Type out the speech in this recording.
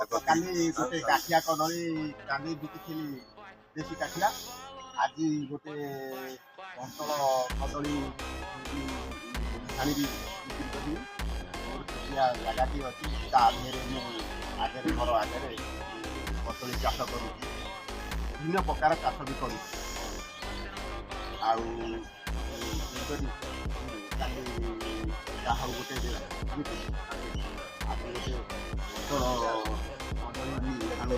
କାଲି ଗୋଟେ କାଠିଆ କଦଳୀ କାଲି ବିକିଥିଲି ଦେଶୀ କାଠିଆ ଆଜି ଗୋଟେ କନ୍ତଳ କଦଳୀ ଆଣିବି ବିକ୍ରି କରିବି ମୋର ଛୋଟିଆ ଜାଗାଟି ଅଛି ତା ଦେହରେ ମୁଁ ଆଗରେ ଘର ଆଗରେ କଦଳୀ ଚାଷ କରୁଛି ବିଭିନ୍ନ ପ୍ରକାର ଚାଷ ବି କରୁଛି ଆଉ ତେଣୁକରି କାଲି ଯାହା ହଉ ଗୋଟେ ଆଜି ଗୋଟେ କଦଳୀ ବି ଆଣୁ